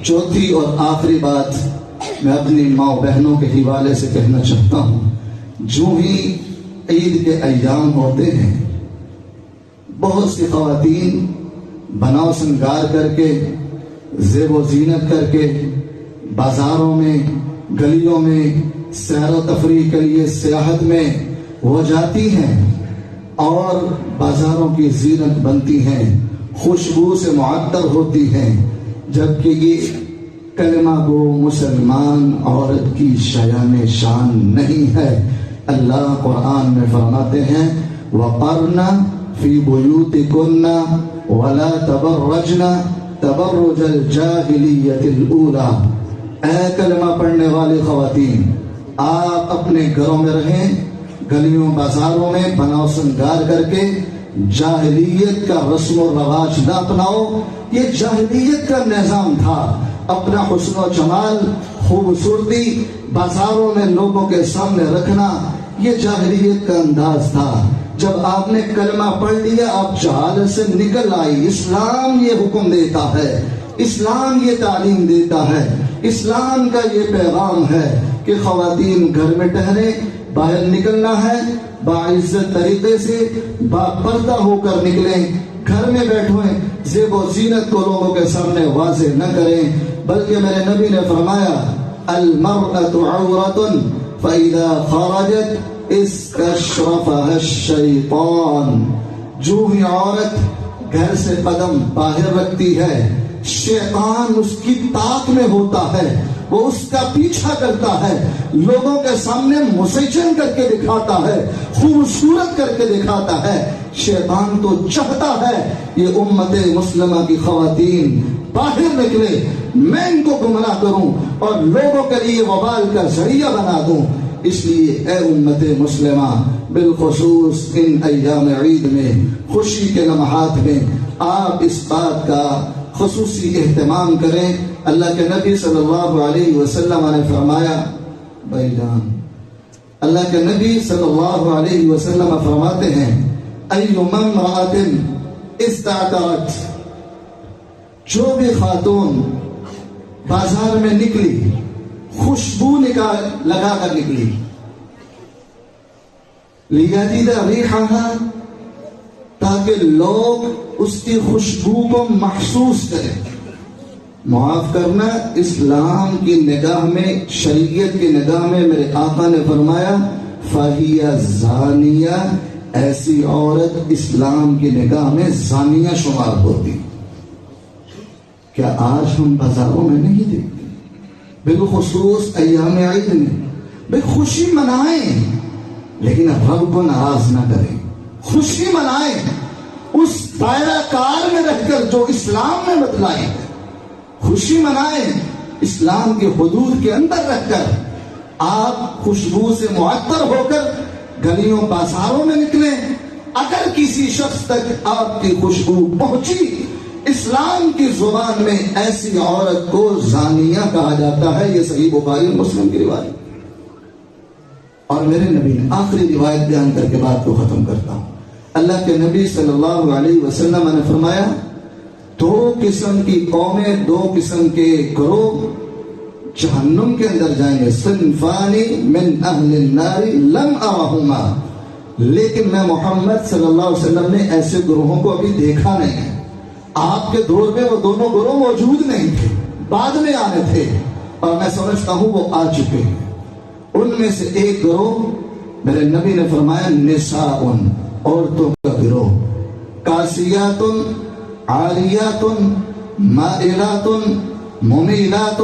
چوتھی اور آخری بات میں اپنی ماں بہنوں کے حوالے سے کہنا چاہتا ہوں، جو ہی عید کے ایام ہوتے ہیں بہت سی خواتین بناؤ سنگار کر کے، زیب و زینت کر کے بازاروں میں، گلیوں میں سیر و تفریح کے لیے سیاحت میں وہ جاتی ہیں اور بازاروں کی زینت بنتی ہیں، خوشبو سے معطر ہوتی ہیں، جبکہ یہ کلمہ گو مسلمان عورت کی شایان شان نہیں ہے۔ اللہ قرآن میں فرماتے ہیں وَقَرْنَ فِي بُيُوتِكُنَّ وَلَا تَبَرَّجْنَ تَبَرُّجَ الْجَاهِلِيَّةِ الْأُولَى۔ اے کلمہ پڑھنے والی خواتین، آپ اپنے گھروں میں رہیں، گلیوں بازاروں میں بناؤ سنگار کر کے جاہلیت کا رسم و رواج نہ اپناؤ۔ یہ جاہلیت کا نظام تھا، اپنا حسن و جمال، خوبصورتی بازاروں میں لوگوں کے سامنے رکھنا، یہ جاہلیت کا انداز تھا۔ جب آپ نے کلمہ پڑھ لیا آپ جہالت سے نکل آئی۔ اسلام یہ حکم دیتا ہے، اسلام یہ تعلیم دیتا ہے، اسلام کا یہ پیغام ہے کہ خواتین گھر میں ٹہریں، باہر نکلنا ہے باعزت طریقے سے، باپردہ ہو کر نکلیں، گھر میں بیٹھیں، زیب و زینت کو لوگوں کے سامنے واضح نہ کریں، بلکہ میرے نبی نے فرمایا المرأة عورة فإذا خرجت استشرفها الشیطان۔ جو ہی عورت گھر سے قدم باہر رکھتی ہے شیطان اس کی طاق میں ہوتا ہے، وہ اس کا پیچھا کرتا ہے، لوگوں کے سامنے مسیچن کر کے دکھاتا ہے، خوبصورت کر کے دکھاتا ہے۔ شیطان تو چاہتا ہے یہ امت مسلمہ کی خواتین باہر نکلے، میں ان کو گمراہ کروں اور لوگوں کے لیے وبال کا ذریعہ بنا دوں۔ اس لیے اے امت مسلمہ، بالخصوص ان ایام عید میں، خوشی کے لمحات میں آپ اس بات کا خصوصی اہتمام کریں۔ اللہ کے نبی صلی اللہ علیہ وسلم نے فرمایا، بھائی جان، اللہ کے نبی صلی اللہ علیہ وسلم فرماتے ہیں ایما امرأة استعطرت، جو بھی خاتون بازار میں نکلی خوشبو لگا کر نکلی، لیجد ریحها، تاکہ لوگ اس کی خوشبو کو محسوس کریں۔ معاف کرنا، اسلام کی نگاہ میں، شریعت کی نگاہ میں میرے آقا نے فرمایا فَهِيَ زَانِيَةٌ، ایسی عورت اسلام کی نگاہ میں زانیہ شمار ہوتی۔ کیا آج ہم بازاروں میں نہیں دیکھتے؟ بالخصوص ایام عید میں بھئی خوشی منائیں لیکن رب کو ناراض نہ کریں، خوشی منائیں اس دائرہ کار میں رہ کر جو اسلام میں بتلائی ہے، خوشی منائیں اسلام کے حدود کے اندر رہ کر۔ آپ خوشبو سے معطر ہو کر گلیوں بازاروں میں نکلیں، اگر کسی شخص تک آپ کی خوشبو پہنچی، اسلام کی زبان میں ایسی عورت کو زانیہ کہا جاتا ہے۔ یہ صحیح بخاری مسلم کی روایت۔ اور میرے نبی نے آخری روایت بیان کر کے بات کو ختم کرتا ہوں۔ اللہ کے نبی صلی اللہ علیہ وسلم نے فرمایا دو قسم کی قومیں، دو قسم کے گروہ جہنم کے اندر جائیں گے، صنفان من اہل النار لم ارہما، لیکن میں محمد صلی اللہ علیہ وسلم نے ایسے گروہوں کو ابھی دیکھا نہیں ہے۔ آپ کے دور میں وہ دونوں گروہ موجود نہیں تھے، بعد میں آنے تھے، اور میں سمجھتا ہوں وہ آ چکے ہیں۔ ان میں سے ایک گروہ میرے نبی نے فرمایا نساء، عورتوں کا گروہ، کاسیات عاریات مائلات ممیلات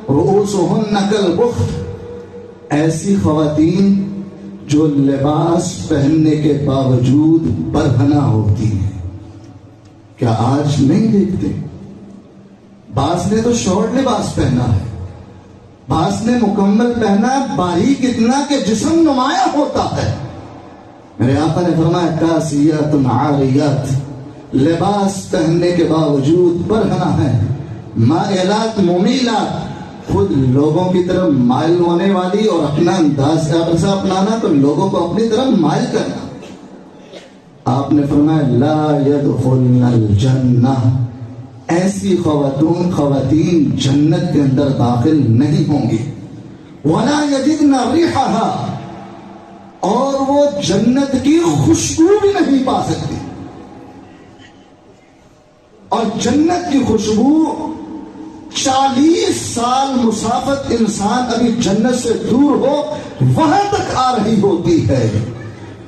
رؤوسہن کالبخت، ایسی خواتین جو لباس پہننے کے باوجود برہنہ ہوتی ہیں۔ کیا آج نہیں دیکھتے؟ بعض نے تو شارٹ لباس پہنا ہے، بعض نے مکمل پہنا ہے، باریک اتنا کہ جسم نمایاں ہوتا ہے۔ میرے آقا نے فرمایا کاسیات عاریات، لباس پہننے کے باوجود برہنہ ہے، مائلات ممیلات، خود لوگوں کی طرف مائل ہونے والی اور اپنا انداز ایسا اپنانا تو لوگوں کو اپنی طرف مائل کرنا۔ آپ نے فرمایا لا يدخلن الجنہ، ایسی خواتین جنت کے اندر داخل نہیں ہوں گی. وَلَا يَجِدْنَ رِيحَهَا، اور وہ جنت کی خوشبو بھی نہیں پا سکتی. اور جنت کی خوشبو 40 سال مسافت انسان ابھی جنت سے دور ہو وہاں تک آ رہی ہوتی ہے.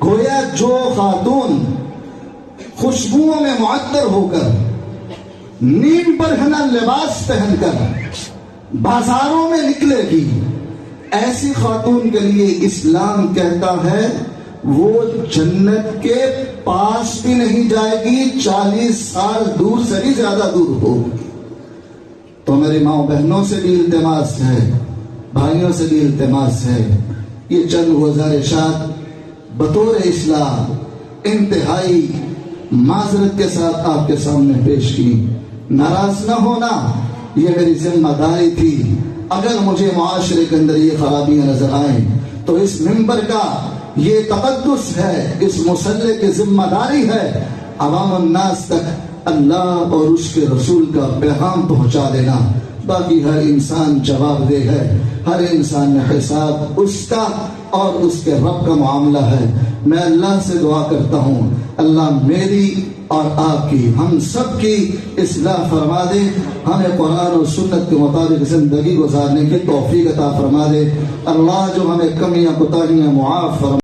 گویا جو خاتون خوشبوؤں میں معطر ہو کر نیم برہنہ لباس پہن کر بازاروں میں نکلے گی، ایسی خاتون کے لیے اسلام کہتا ہے وہ جنت کے پاس بھی نہیں جائے گی، 40 سال دور سے بھی زیادہ دور ہو. تو میری ماں بہنوں سے بھی التماس ہے، بھائیوں سے بھی التماس ہے، یہ چند گزارشات بطور اصلاح انتہائی معذرت کے ساتھ آپ کے سامنے پیش کی. ناراض نہ ہونا، یہ میری ذمہ داری تھی. اگر مجھے معاشرے کے اندر یہ خرابیاں نظر آئیں تو اس منبر کا یہ تقدس ہے، اس مصلی کی ذمہ داری ہے عوام الناس تک اللہ اور اس کے رسول کا پیغام پہنچا دینا. باقی ہر انسان جواب دہ ہے، ہر انسان میں حساب اس کا اور اس کے رب کا معاملہ ہے. میں اللہ سے دعا کرتا ہوں اللہ میری اور آپ کی، ہم سب کی اصلاح فرما دے، ہمیں قرآن و سنت کے مطابق زندگی گزارنے کی توفیق عطا فرما دے. اللہ جو ہمیں کمیاں کوتاہیاں معاف فرما